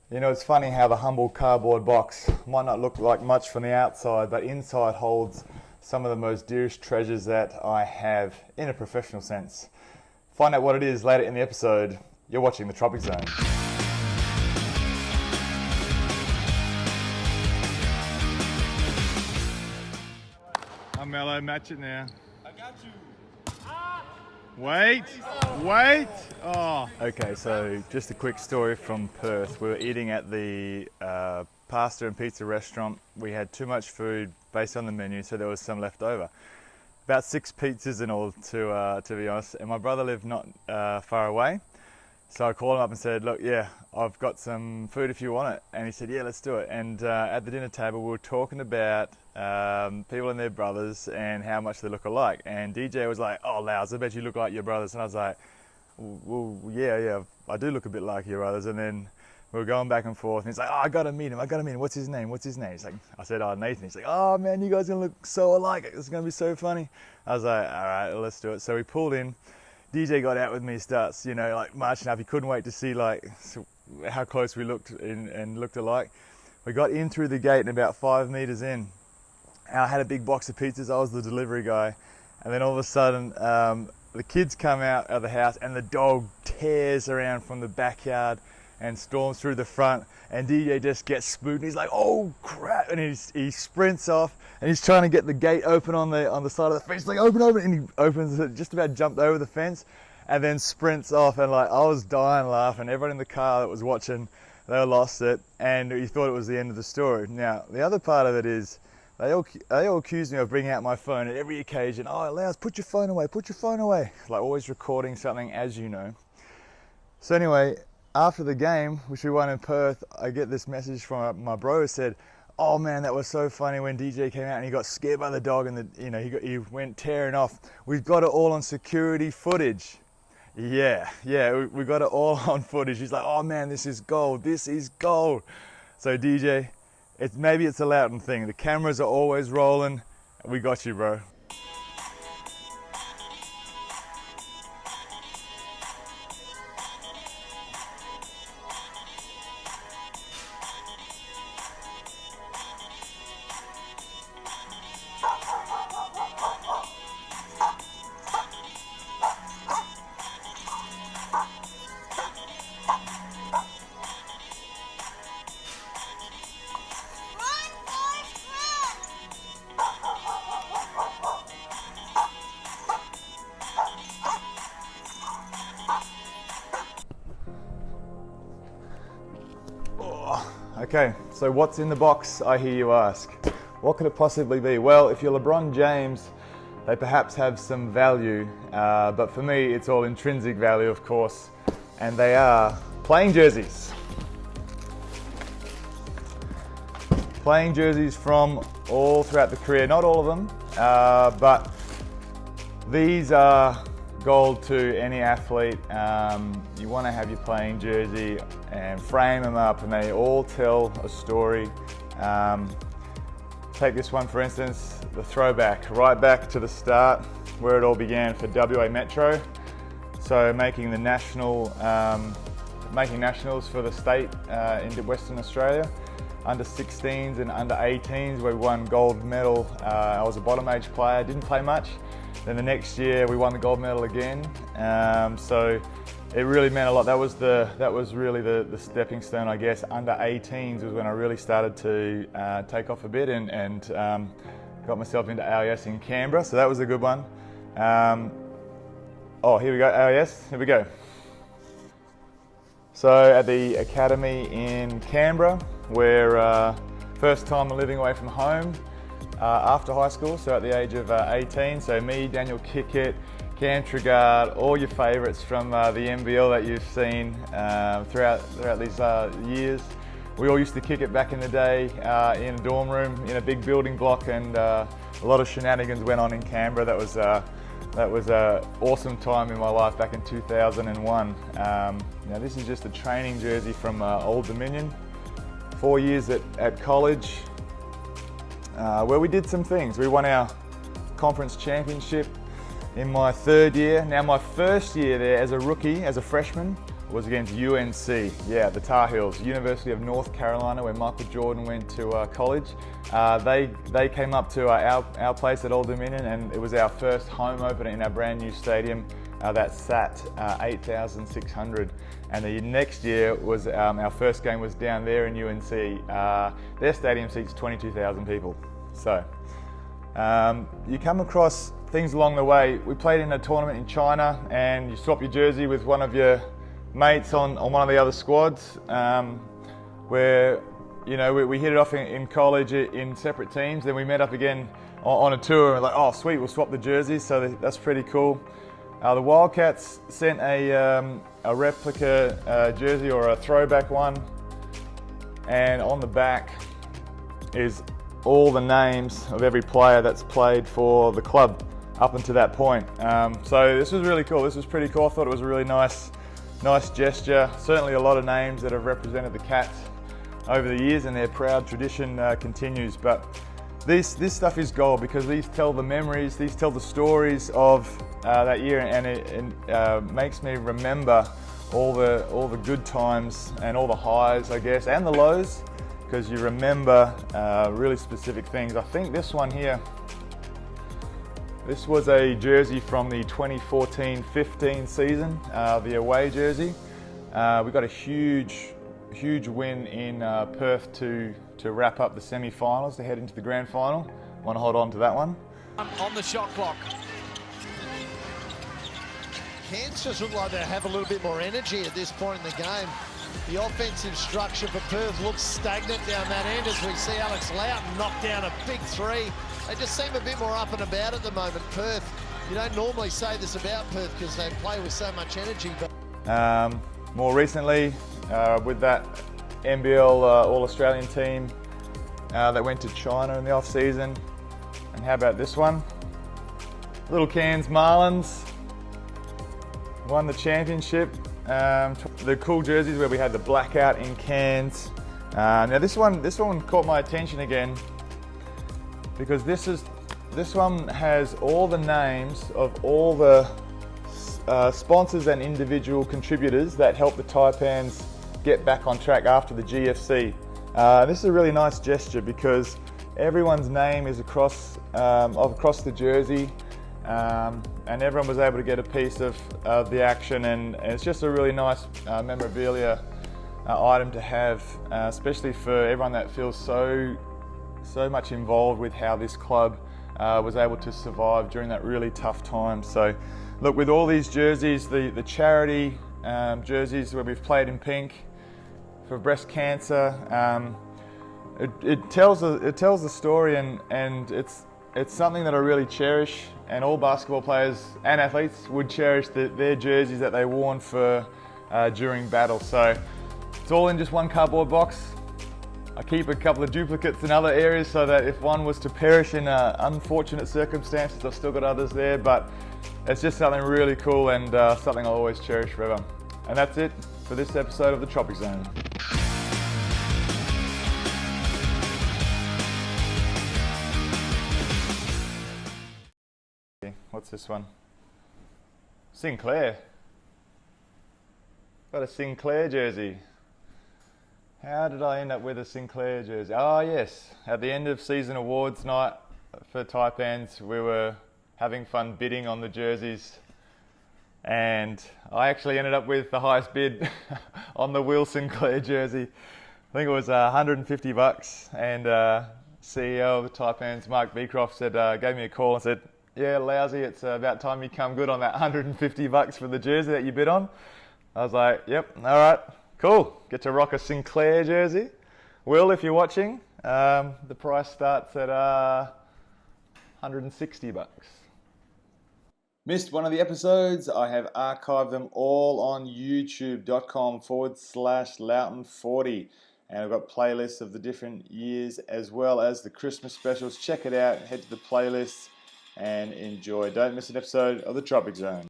You know, it's funny how the humble cardboard box might not look like much from the outside, but inside holds some of the most dearest treasures that I have in a professional sense. Find out what it is later in the episode. You're watching the Tropic Zone. I'm Mello, match it now. I got you. Wait. Oh. Okay, so just a quick story from Perth. We were eating at the pasta and pizza restaurant. We had too much food based on the menu, so there was some left over. About 6 pizzas in all, to be honest. And my brother lived not far away. So I called him up and said, look, yeah, I've got some food if you want it. And he said, yeah, let's do it. And at the dinner table, we were talking about people and their brothers and how much they look alike. And DJ was like, oh, Loughzy, I bet you look like your brothers. And I was like, well, yeah, I do look a bit like your brothers. And then we were going back and forth. And he's like, oh, I got to meet him. What's his name? He's like, I said, oh, Nathan. He's like, oh, man, you guys are going to look so alike. It's going to be so funny. I was like, all right, well, let's do it. So we pulled in. DJ got out with me, starts, like marching up. He couldn't wait to see how close we looked and looked alike. We got in through the gate and about 5 meters in, I had a big box of pizzas. I was the delivery guy. And then all of a sudden, the kids come out of the house and the dog tears around from the backyard and storms through the front. And DJ just gets spooked and he's like, oh crap. And he sprints off and he's trying to get the gate open on the side of the fence. He's like, open. And he opens it, just about jumped over the fence and then sprints off. And I was dying laughing. Everyone in the car that was watching, they all lost it. And he thought it was the end of the story. Now, the other part of it is, they all accuse me of bringing out my phone at every occasion. Oh, Loughzy, put your phone away. Like always recording something, as you know. So anyway, after the game, which we won in Perth, I get this message from my bro who said, oh man, that was so funny when DJ came out and he got scared by the dog and he went tearing off. We've got it all on security footage. Yeah, we got it all on footage. He's like, oh man, this is gold. So DJ, maybe it's a Loughton thing. The cameras are always rolling. We got you, bro. Okay, so what's in the box, I hear you ask? What could it possibly be? Well, if you're LeBron James, they perhaps have some value, but for me, it's all intrinsic value, of course, and they are playing jerseys. Playing jerseys from all throughout the career, not all of them, but these are gold to any athlete. You want to have your playing jersey and frame them up and they all tell a story. Take this one for instance, the throwback, right back to the start where it all began for WA Metro. So making nationals for the state in Western Australia. Under 16s and under 18s we won gold medal. I was a bottom age player, didn't play much. Then the next year we won the gold medal again. So it really meant a lot. That was really the stepping stone, I guess. Under 18s was when I really started to take off a bit and got myself into AIS in Canberra. So that was a good one. Here we go, AIS, here we go. So at the academy in Canberra, where first time living away from home after high school, so at the age of 18. So me, Daniel Kickett, Cam Trigard, all your favourites from the NBL that you've seen throughout these years. We all used to kick it back in the day in a dorm room in a big building block, and a lot of shenanigans went on in Canberra. That was an awesome time in my life back in 2001. Now this is just a training jersey from Old Dominion. 4 years at college, where we did some things. We won our conference championship in my third year. Now my first year there as a rookie, as a freshman, was against UNC, yeah, the Tar Heels, University of North Carolina, where Michael Jordan went to college. They came up to our place at Old Dominion, and it was our first home opener in our brand new stadium that sat 8,600. And the next year was our first game was down there in UNC. Their stadium seats 22,000 people. So you come across things along the way. We played in a tournament in China, and you swap your jersey with one of your mates on one of the other squads, where we hit it off in college in separate teams. Then we met up again on a tour, and like, oh sweet, we'll swap the jerseys. So that's pretty cool. The Wildcats sent a replica jersey, or a throwback one, and on the back is all the names of every player that's played for the club up until that point. So this was really cool. This was pretty cool. I thought it was a really nice gesture. Certainly a lot of names that have represented the Cats over the years, and their proud tradition continues. But this stuff is gold, because these tell the memories, these tell the stories of that year, and it makes me remember all the good times and all the highs, I guess, and the lows, because you remember really specific things. I think this one here, this was a jersey from the 2014-15 season, the away jersey. We got a huge win in Perth to wrap up the semi-finals to head into the grand final. Want to hold on to that one. On the shot clock. Cairns just look like they have a little bit more energy at this point in the game. The offensive structure for Perth looks stagnant down that end, as we see Alex Loughton knock down a big three. They just seem a bit more up and about at the moment. Perth, you don't normally say this about Perth because they play with so much energy. But more recently, with that NBL All-Australian team that went to China in the off-season. And how about this one? Little Cairns Marlins won the championship. The cool jerseys where we had the blackout in Cairns. Now this one caught my attention again, because this one has all the names of all the sponsors and individual contributors that helped the Taipans get back on track after the GFC. This is a really nice gesture, because everyone's name is across the jersey, and everyone was able to get a piece of the action, and it's just a really nice memorabilia item to have, especially for everyone that feels so much involved with how this club was able to survive during that really tough time. So look, with all these jerseys, the charity jerseys where we've played in pink for breast cancer, it tells the story, and it's something that I really cherish, and all basketball players and athletes would cherish their jerseys that they worn for during battle. So it's all in just one cardboard box. I keep a couple of duplicates in other areas, so that if one was to perish in unfortunate circumstances, I've still got others there. But it's just something really cool, and something I'll always cherish forever. And that's it for this episode of the Tropic Zone. What's this one? Sinclair. Got a Sinclair jersey. How did I end up with a Sinclair jersey? Oh yes, at the end of season awards night for Taipans, we were having fun bidding on the jerseys, and I actually ended up with the highest bid on the Will Sinclair jersey. I think it was $150, and CEO of the Taipans, Mark Beecroft, gave me a call and said, "Yeah, Loughzy, it's about time you come good on that $150 for the jersey that you bid on." I was like, "Yep, all right, cool. Get to rock a Sinclair jersey." Will, if you're watching, the price starts at $160. Missed one of the episodes? I have archived them all on youtube.com/Loughton40. And I've got playlists of the different years as well as the Christmas specials. Check it out, head to the playlists and enjoy. Don't miss an episode of the Tropic Zone.